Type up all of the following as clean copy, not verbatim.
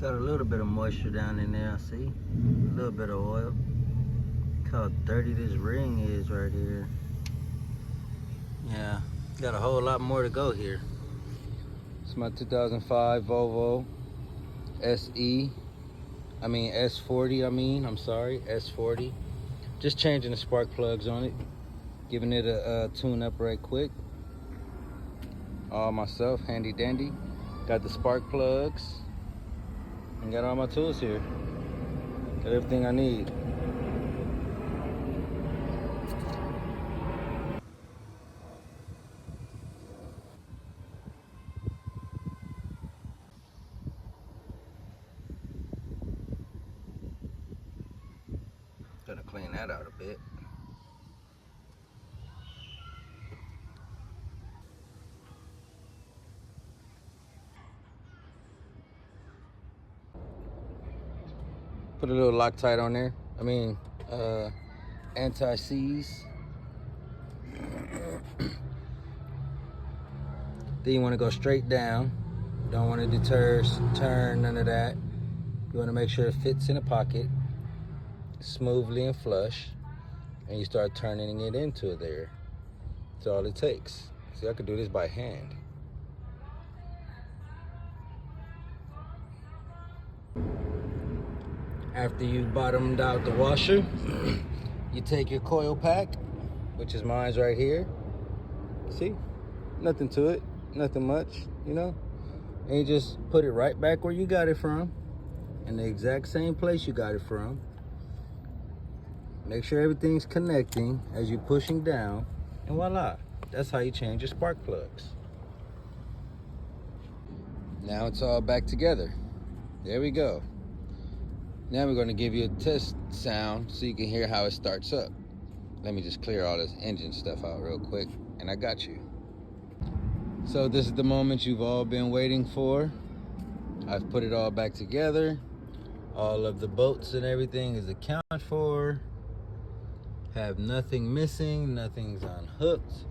Got a little bit of moisture down in there, I see. A little bit of oil. Look how dirty this ring is right here. Yeah, got a whole lot more to go here. It's my 2005 Volvo S40, S40. Just changing the spark plugs on it. Giving it a tune up right quick. All myself, handy dandy. Got the spark plugs. And got all my tools here. Got everything I need. Gonna clean that out a bit. Put a little Loctite on there. Anti-seize. Then you want to go straight down. Don't want to deter, turn, none of that. You want to make sure it fits in a pocket smoothly and flush, and you start turning it into there. That's all it takes. See, I could do this by hand. After you bottomed out the washer, you take your coil pack, which is mine's right here. See, nothing to it, nothing much, you know? And you just put it right back where you got it from, in the exact same place you got it from. Make sure everything's connecting as you're pushing down, and voila, that's how you change your spark plugs. Now it's all back together. There we go. Now we're going to give you a test sound so you can hear how it starts up. Let me just clear all this engine stuff out real quick, and I got you. So this is the moment you've all been waiting for. I've put it all back together. All of the bolts and everything is accounted for. Have nothing missing, nothing's unhooked.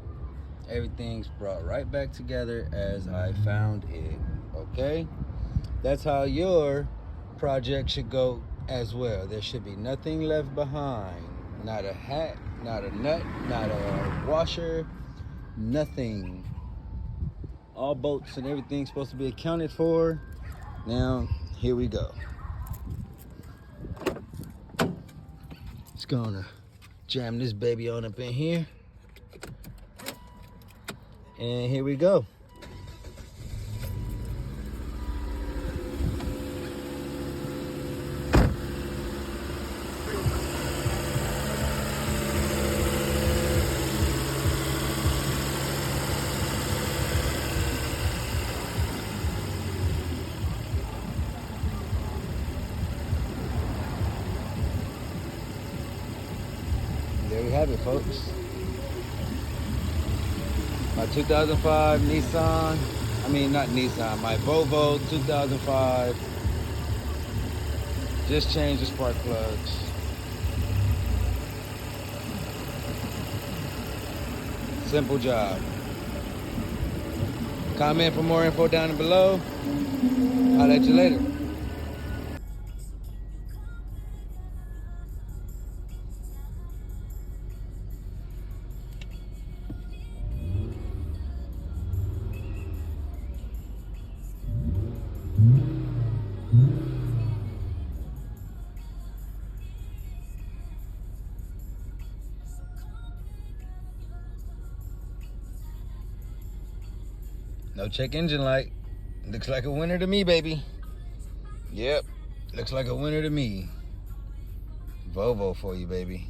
Everything's brought right back together as I found it, okay? That's how your project should go as well. There should be nothing left behind. Not a hat, not a nut, not a washer, nothing. All bolts and everything's supposed to be accounted for. Now, here we go. Just gonna jam this baby on up in here. And here we go. There we have it, folks. My 2005 my Volvo 2005. Just changed the spark plugs. Simple job. Comment for more info down below. I'll let you later. No check engine light. Looks like a winner to me, baby. Yep, looks like a winner to me. Volvo for you, baby.